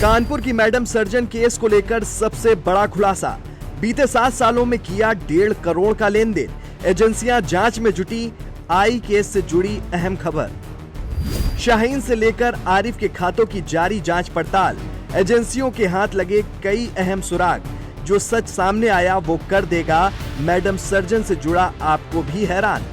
कानपुर की madam surgeon case को लेकर सबसे बड़ा खुलासा। बीते 7 सालों में किया 1.5 करोड़ का लेन देन, एजेंसियां जांच में जुटी। आई केस से जुड़ी अहम खबर। शाहीन से लेकर आरिफ के खातों की जारी जांच पड़ताल, एजेंसियों के हाथ लगे कई अहम सुराग। जो सच सामने आया वो कर देगा मैडम सर्जन से जुड़ा आपको भी हैरान।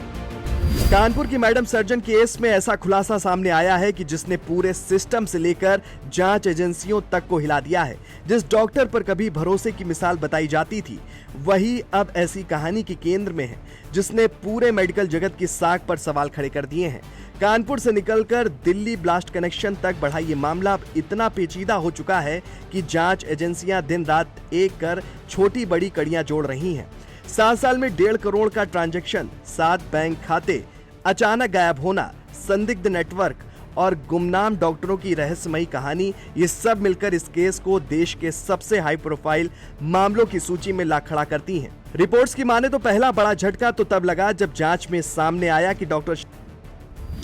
कानपुर की मैडम सर्जन केस में ऐसा खुलासा सामने आया है कि जिसने पूरे सिस्टम से लेकर जांच एजेंसियों तक को हिला दिया है। जिस डॉक्टर पर कभी भरोसे की मिसाल बताई जाती थी, वही अब ऐसी कहानी के केंद्र में है जिसने पूरे मेडिकल जगत की साख पर सवाल खड़े कर दिए हैं। कानपुर से निकलकर दिल्ली ब्लास्ट कनेक्शन तक बढ़ा ये मामला अब इतना पेचीदा हो चुका है कि जांच एजेंसियां दिन रात एक कर छोटी बड़ी कड़ियां जोड़ रही हैं। 7 साल में 1.5 करोड़ का ट्रांजैक्शन, 7 बैंक खाते, अचानक गायब होना, संदिग्ध नेटवर्क और गुमनाम डॉक्टरों की रहस्यमयी कहानी, ये सब मिलकर इस केस को देश के सबसे हाई प्रोफाइल मामलों की सूची में ला खड़ा करती हैं। रिपोर्ट्स की माने तो पहला बड़ा झटका तो तब लगा जब जांच में सामने आया कि डॉक्टर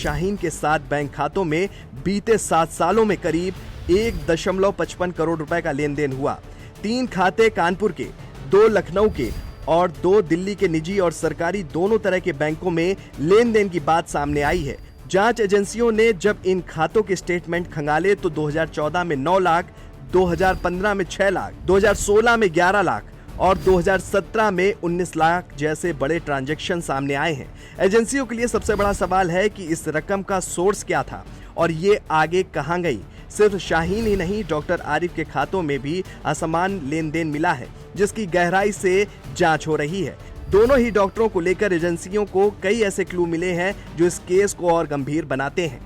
शाहीन के 7 बैंक खातों में बीते 7 सालों में करीब 1.55 करोड़ रुपए का लेन देन हुआ। 3 खाते कानपुर के, 2 लखनऊ के और 2 दिल्ली के निजी और सरकारी दोनों तरह के बैंकों में लेन देन की बात सामने आई है। जांच एजेंसियों ने जब इन खातों के स्टेटमेंट खंगाले तो 2014 में 9 लाख, 2015 में 6 लाख, 2016 में 11 लाख और 2017 में 19 लाख जैसे बड़े ट्रांजैक्शन सामने आए हैं। एजेंसियों के लिए सबसे बड़ा सवाल है कि इस रकम का सोर्स क्या था और ये आगे कहां गई। सिर्फ शाहीन ही नहीं, डॉक्टर आरिफ के खातों में भी असमान लेन देन मिला है, जिसकी गहराई से जांच हो रही है। दोनों ही डॉक्टरों को लेकर एजेंसियों को कई ऐसे क्लू मिले हैं जो इस केस को और गंभीर बनाते हैं।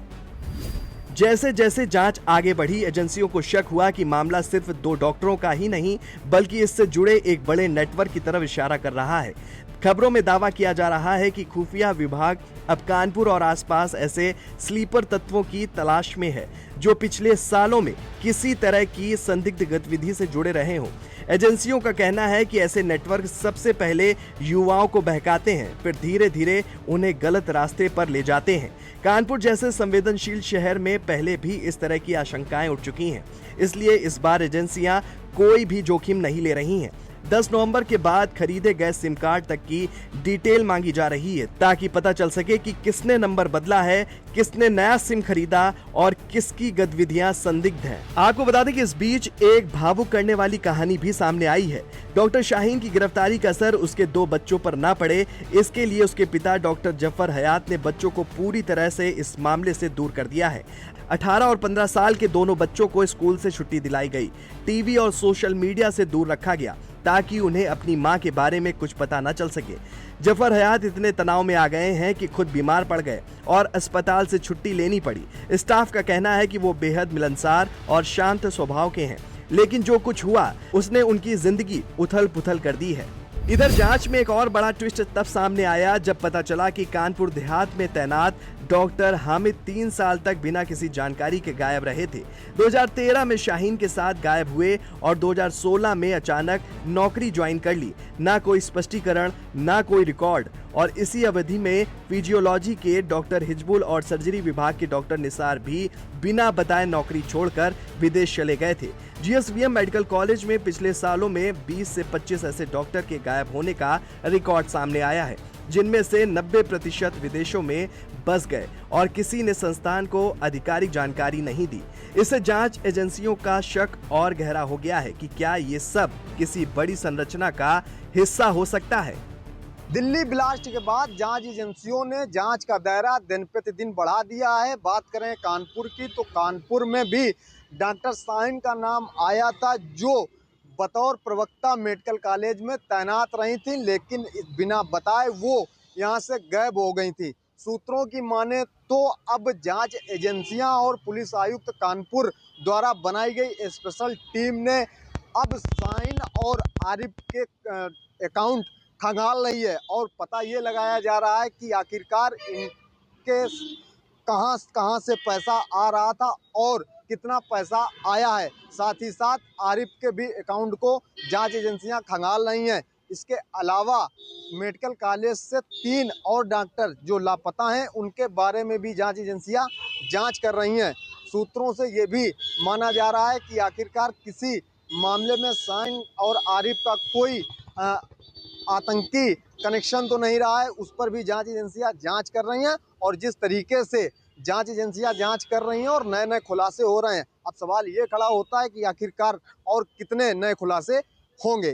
जैसे जैसे जांच आगे बढ़ी, एजेंसियों को शक हुआ कि मामला सिर्फ 2 डॉक्टरों का ही नहीं बल्कि इससे जुड़े एक बड़े नेटवर्क की तरफ इशारा कर रहा है। खबरों में दावा किया जा रहा है कि खुफिया विभाग अब कानपुर और आसपास ऐसे स्लीपर तत्वों की तलाश में है जो पिछले सालों में किसी तरह की संदिग्ध गतिविधि से जुड़े रहे हों। एजेंसियों का कहना है कि ऐसे नेटवर्क सबसे पहले युवाओं को बहकाते हैं, फिर धीरे धीरे उन्हें गलत रास्ते पर ले जाते हैं। कानपुर जैसे संवेदनशील शहर में पहले भी इस तरह की आशंकाएं उठ चुकी हैं, इसलिए इस बार एजेंसियां कोई भी जोखिम नहीं ले रही हैं। 10 नवंबर के बाद खरीदे गए सिम कार्ड तक की डिटेल मांगी जा रही है ताकि पता चल सके कि किसने नंबर बदला है, किसने नया सिम खरीदा और किसकी गतिविधियां संदिग्ध हैं। आपको बता दें कि इस बीच एक भावुक करने वाली कहानी भी सामने आई है। डॉक्टर शाहीन की गिरफ्तारी का असर उसके 2 बच्चों पर ना पड़े, इसके लिए उसके पिता डॉक्टर जफर हयात ने बच्चों को पूरी तरह से इस मामले से दूर कर दिया है। 18 और 15 साल के दोनों बच्चों को स्कूल से छुट्टी दिलाई गई, टीवी और सोशल मीडिया से दूर रखा गया ताकि उन्हें अपनी मां के बारे में कुछ पता न चल सके। जफर हयात इतने तनाव में आ गए हैं कि खुद बीमार पड़ गए और अस्पताल से छुट्टी लेनी पड़ी। स्टाफ का कहना है कि वो बेहद मिलनसार और शांत स्वभाव के हैं, लेकिन जो कुछ हुआ उसने उनकी जिंदगी उथल पुथल कर दी है। इधर जांच में एक और बड़ा ट्विस्ट तब सामने आया जब पता चला कि कानपुर देहात में तैनात डॉक्टर हामिद 3 साल तक बिना किसी जानकारी के गायब रहे थे। 2013 में शाहीन के साथ गायब हुए और 2016 में अचानक नौकरी ज्वाइन कर ली। ना कोई स्पष्टीकरण, ना कोई रिकॉर्ड, और इसी अवधि में फिजियोलॉजी के डॉक्टर हिजबुल और सर्जरी विभाग के डॉक्टर निसार भी बिना बताए नौकरी छोड़कर विदेश चले गए थे। जीएसवीएम मेडिकल कॉलेज में पिछले सालों में 20 से 25 ऐसे डॉक्टर के गायब होने का रिकॉर्ड सामने आया है, जिनमें से 90% विदेशों में बस गए और किसी ने संस्थान को आधिकारिक जानकारी नहीं दी। इससे जांच एजेंसियों का शक और गहरा हो गया है कि क्या ये सब किसी बड़ी संरचना का हिस्सा हो सकता है। दिल्ली ब्लास्ट के बाद जांच एजेंसियों ने जांच का दायरा दिन प्रतिदिन बढ़ा दिया है। बात करें कानपुर की तो कानपुर में भी डॉक्टर शाहीन का नाम आया था, जो बतौर प्रवक्ता मेडिकल कॉलेज में तैनात रही थी, लेकिन बिना बताए वो यहां से गायब हो गई थी। सूत्रों की माने तो अब जांच एजेंसियां और पुलिस आयुक्त कानपुर द्वारा बनाई गई स्पेशल टीम ने अब शाहीन और आरिफ के अकाउंट खंगाल रही है और पता ये लगाया जा रहा है कि आखिरकार इनके कहां से पैसा आ रहा था और कितना पैसा आया है। साथ ही साथ आरिफ के भी अकाउंट को जांच एजेंसियां खंगाल रही हैं। इसके अलावा मेडिकल कॉलेज से 3 और डॉक्टर जो लापता हैं, उनके बारे में भी जांच एजेंसियां जांच कर रही हैं। सूत्रों से ये भी माना जा रहा है कि आखिरकार किसी मामले में शाहीन और आरिफ का कोई आतंकी कनेक्शन तो नहीं रहा है। उस पर भी जांच एजेंसियां जांच कर रही हैं और जिस तरीके से जांच एजेंसियां जांच कर रही हैं और नए नए खुलासे हो रहे हैं, अब सवाल ये खड़ा होता है कि आखिरकार और कितने नए खुलासे होंगे।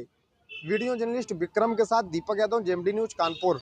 वीडियो जर्नलिस्ट विक्रम के साथ दीपक यादव, जेएमडी न्यूज, कानपुर।